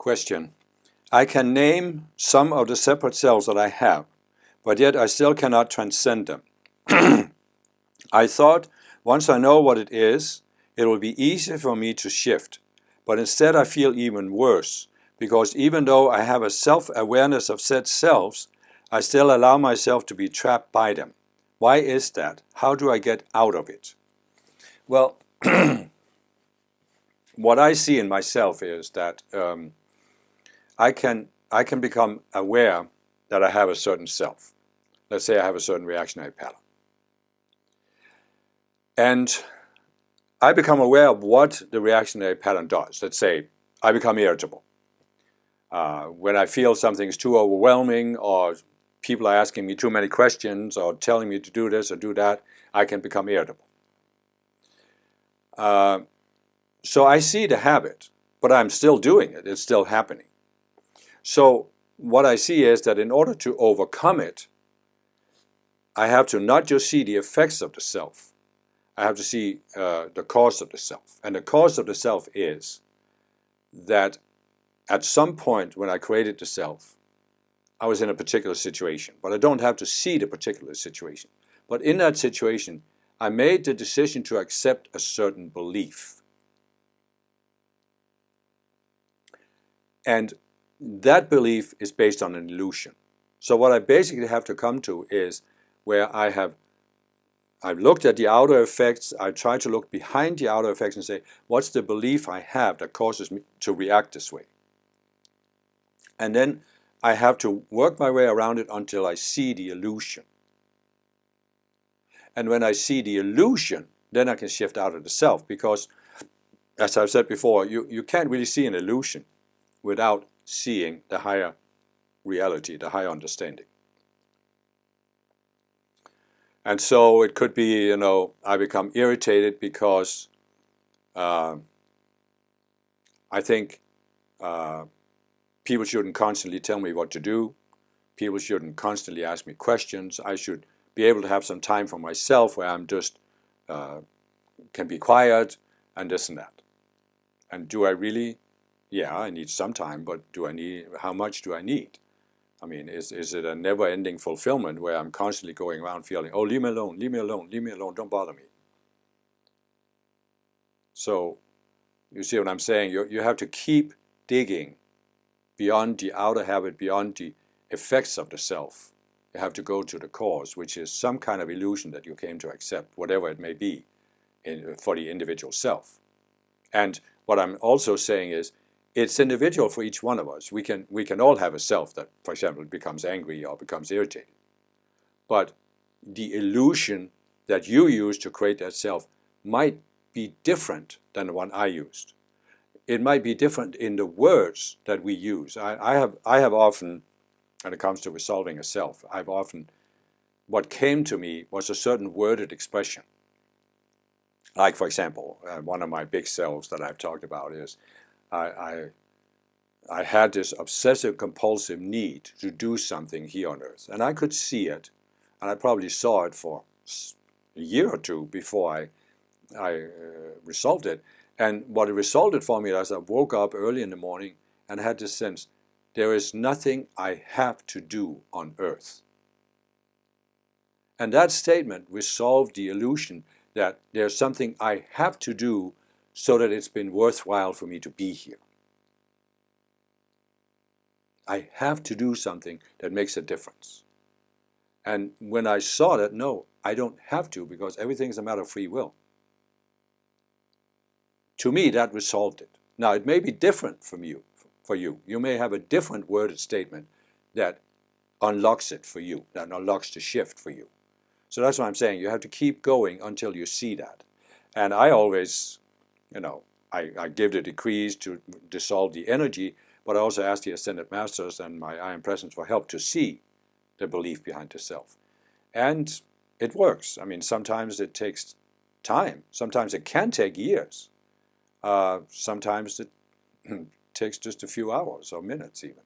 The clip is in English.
Question. I can name some of the separate selves that I have, but yet I still cannot transcend them. I thought once I know what it is, it will be easier for me to shift, but instead I feel even worse, because even though I have a self-awareness of said selves, I still allow myself to be trapped by them. Why is that? How do I get out of it? Well, what I see in myself is that I can become aware that I have a certain self. Let's say I have a certain reactionary pattern. And I become aware of what the reactionary pattern does. Let's say I become irritable. When I feel something's too overwhelming, or people are asking me too many questions, or telling me to do this or do that, I can become irritable. So I see the habit, but I'm still doing it. It's still happening. So what I see is that in order to overcome it, I have to not just see the effects of the self. I have to see the cause of the self. And the cause of the self is that at some point when I created the self, I was in a particular situation. But I don't have to see the particular situation. But in that situation, I made the decision to accept a certain belief. And that belief is based on an illusion. So what I basically have to come to is where I've looked at the outer effects, I try to look behind the outer effects and say, what's the belief I have that causes me to react this way? And then I have to work my way around it until I see the illusion. And when I see the illusion, then I can shift out of the self, because, as I've said before, you can't really see an illusion without seeing the higher reality, the higher understanding. And so it could be, I become irritated because I think people shouldn't constantly tell me what to do. People shouldn't constantly ask me questions. I should be able to have some time for myself where I'm just can be quiet and this and that. And do I really? Yeah, I need some time, but how much do I need? I mean, is it a never-ending fulfillment where I'm constantly going around feeling, oh, leave me alone, leave me alone, leave me alone, don't bother me? So, you see what I'm saying? You have to keep digging beyond the outer habit, beyond the effects of the self. You have to go to the cause, which is some kind of illusion that you came to accept, whatever it may be, for the individual self. And what I'm also saying is, it's individual for each one of us. We can all have a self that, for example, becomes angry or becomes irritated. But the illusion that you use to create that self might be different than the one I used. It might be different in the words that we use. I have often, when it comes to resolving a self, what came to me was a certain worded expression. Like, for example, one of my big selves that I've talked about is, I had this obsessive compulsive need to do something here on earth, and I could see it, and I probably saw it for a year or two before I resolved it. And what it resulted for me is I woke up early in the morning and had this sense, there is nothing I have to do on earth. And that statement resolved the illusion that there's something I have to do so that it's been worthwhile for me to be here. I have to do something that makes a difference. And when I saw that, no, I don't have to, because everything is a matter of free will. To me, that resolved it. Now, it may be different for you. You may have a different worded statement that unlocks it for you, that unlocks the shift for you. So that's what I'm saying. You have to keep going until you see that. And I always, I give the decrees to dissolve the energy, but I also ask the Ascended Masters and my I Am Presence for help to see the belief behind the self. And it works. I mean, sometimes it takes time. Sometimes it can take years. Sometimes it takes just a few hours or minutes even.